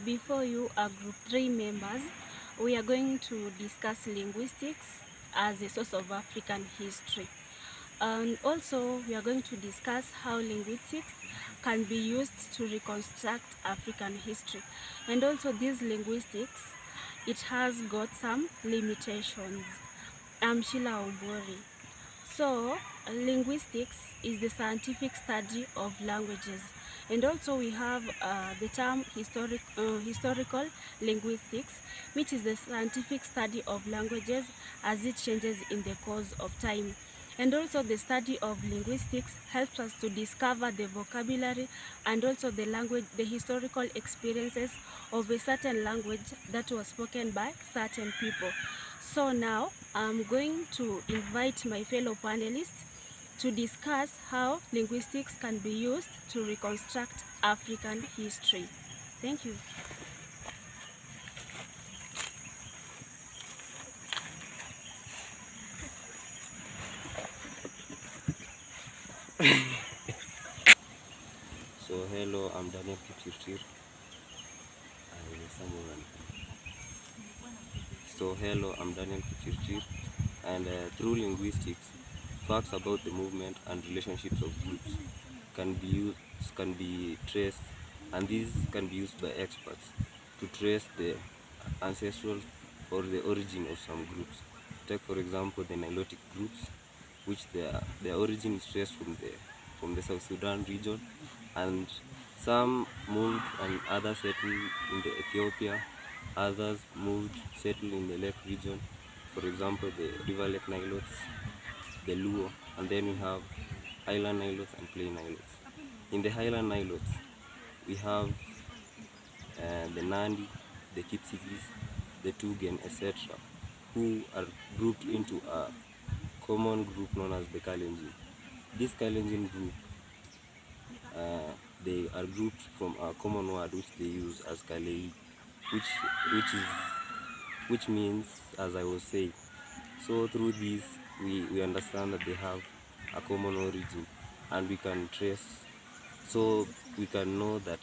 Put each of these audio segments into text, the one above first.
before you are group 3 members. We are going to discuss linguistics as a source of African history. And also we are going to discuss how linguistics can be used to reconstruct African history. And also this linguistics, it has got some limitations. I'm Sheila Ombori. So, linguistics is the scientific study of languages, and also we have the term historical linguistics, which is the scientific study of languages as it changes in the course of time. And also the study of linguistics helps us to discover the vocabulary and also the language, the historical experiences of a certain language that was spoken by certain people. So now I'm going to invite my fellow panelists to discuss how linguistics can be used to reconstruct African history. Thank you. So hello, I'm Daniel Kipchirchir. And through linguistics, facts about the movement and relationships of groups can be traced, and these can be used by experts to trace the ancestral or the origin of some groups. Take for example the Nilotic groups, which their origin is traced from the South Sudan region, and some moved and others settled in the Ethiopia, others settled in the lake region, for example the River Lake Nilotes, the Luo, and then we have Highland Nilotes and Plain Nilotes. In the Highland Nilotes, we have the Nandi, the Kipsigis, the Tugen, etc., who are grouped into a common group known as the Kalenjin. This Kalenjin group, they are grouped from a common word which they use as Kalei, which means, as I was saying. So through this, we understand that they have a common origin, and we can trace, so we can know that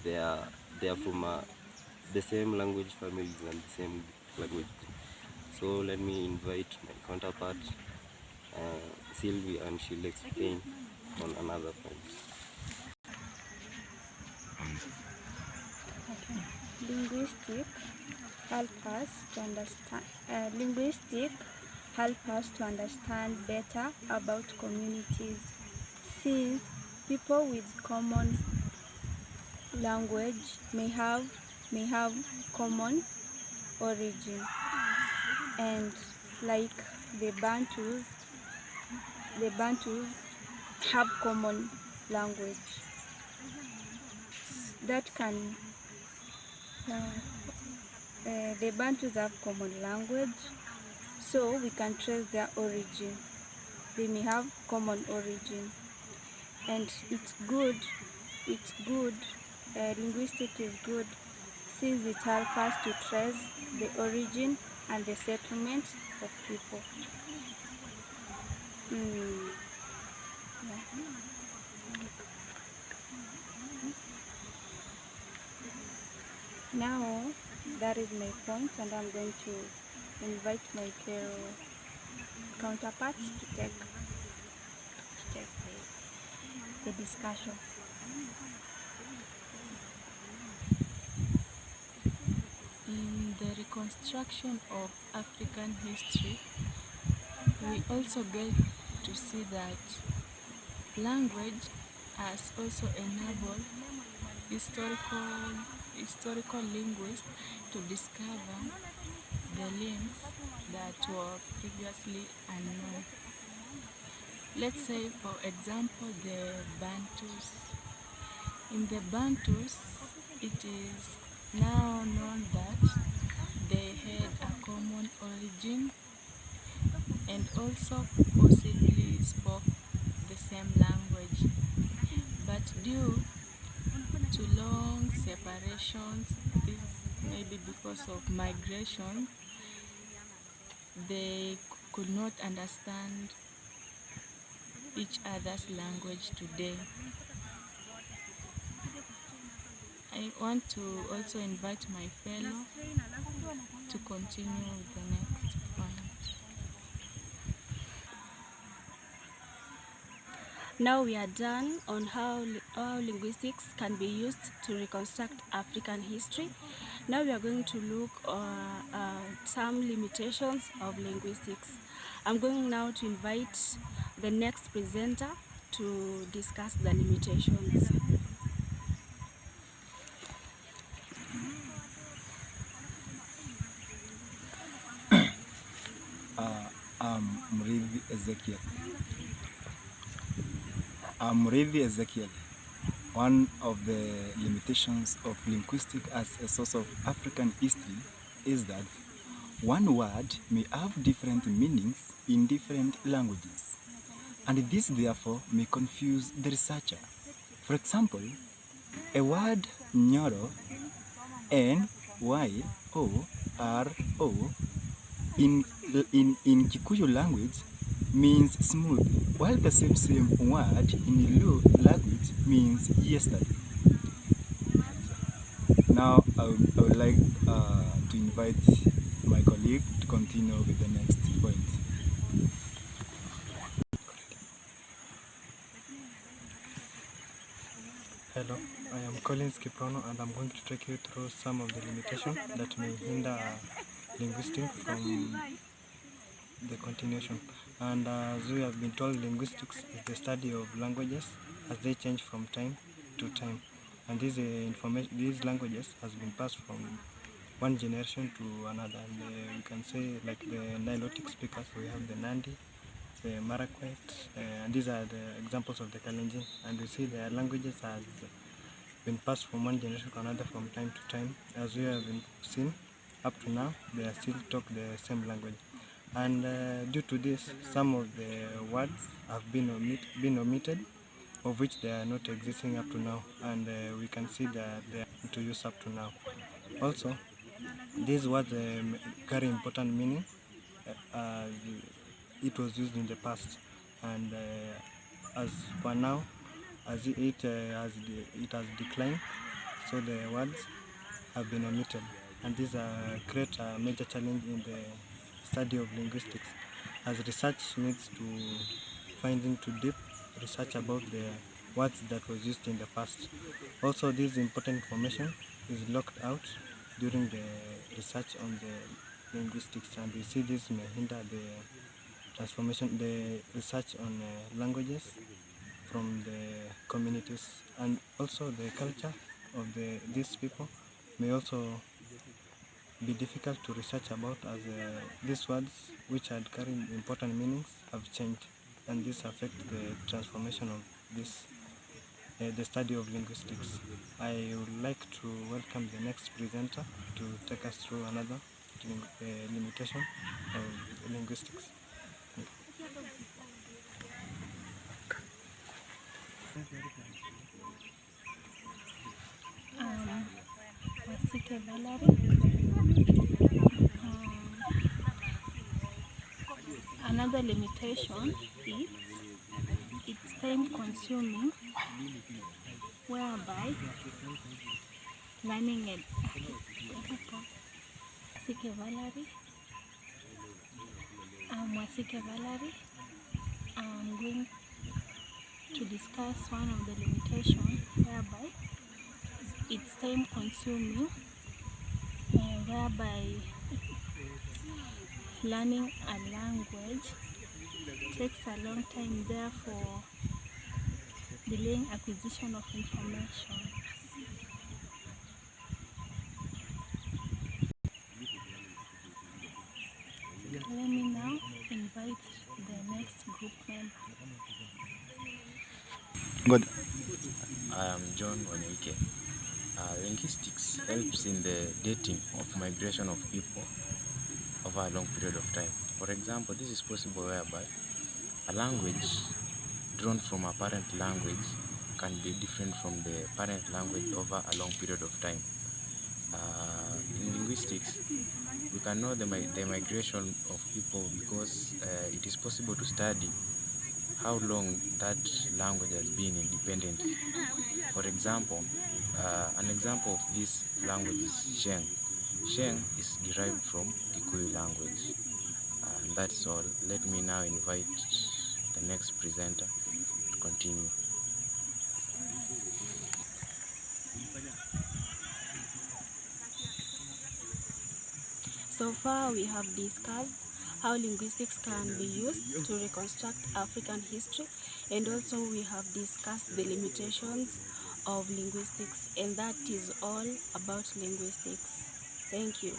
they are from the same language families and the same language group. So let me invite my counterpart, Sylvie, and she'll explain on another point. Linguistics help us to understand better about communities, since people with common language may have common origin, and like the Bantus have common language that can the Bantus have common language, so we can trace their origin. They may have common origin, and it's good. Linguistics is good since it helps us to trace the origin and the settlement of people. Now that is my point, and I'm going to invite my fellow counterparts to take the discussion. In the reconstruction of African history, we also get to see that language has also enabled historical linguists to discover the links that were previously unknown. Let's say, for example, the Bantus. In the Bantus, it is now known that they had a common origin and also possibly spoke the same language, but due to long separations, this may be because of migration, they could not understand each other's language today. I want to also invite my fellow to continue with the next point. Now we are done on how linguistics can be used to reconstruct African history. Now we are going to look at some limitations of linguistics. I'm going now to invite the next presenter to discuss the limitations. I'm Murithi Ezekiel. One of the limitations of linguistics as a source of African history is that one word may have different meanings in different languages, and this therefore may confuse the researcher. For example, a word Nyoro, N-Y-O-R-O, in Kikuyu language means smooth, while the same word in Luo language means yesterday. Now I would like to invite my colleague to continue with the next point. Hello, I am Collins Kiprono, and I'm going to take you through some of the limitations that may hinder linguistics from the continuation. And as we have been told, linguistics is the study of languages as they change from time to time. And these languages has been passed from one generation to another. And we can say, like the Nilotic speakers, we have the Nandi, the Marakwet, and these are the examples of the Kalenjin. And we see their languages has been passed from one generation to another from time to time. As we have been seen, up to now, they are still talk the same language. And due to this, some of the words have been omitted, of which they are not existing up to now, and we can see that they are to use up to now. Also, these words carry important meaning as it was used in the past, and as per now, as it has declined, so the words have been omitted, and these create a major challenge in the study of linguistics, as research needs to find into deep research about the words that was used in the past. Also, this important information is locked out during the research on the linguistics, and we see this may hinder the research on languages from the communities, and also the culture of these people may also be difficult to research about, as these words which had carried important meanings have changed, and this affects the transformation of this the study of linguistics. I would like to welcome the next presenter to take us through another limitation of linguistics. Wasike Valerie. Another limitation is it's time consuming, whereby learning it. Wasike Valerie. I'm Wasike Valerie. I'm going to discuss one of the limitations whereby it's time consuming, whereby learning a language takes a long time, therefore delaying acquisition of information. Let me now invite the next group member. Good. I am John Wanyoike. Linguistics helps in the dating of migration of people over a long period of time. For example, this is possible whereby a language drawn from a parent language can be different from the parent language over a long period of time. In linguistics, we can know the migration of people because it is possible to study how long that language has been independent. For example, an example of this language is Sheng. Sheng is derived from Kikuyu language. And that's all. Let me now invite the next presenter to continue. So far, we have discussed how linguistics can be used to reconstruct African history, and also we have discussed the limitations of linguistics, and that is all about linguistics. Thank you.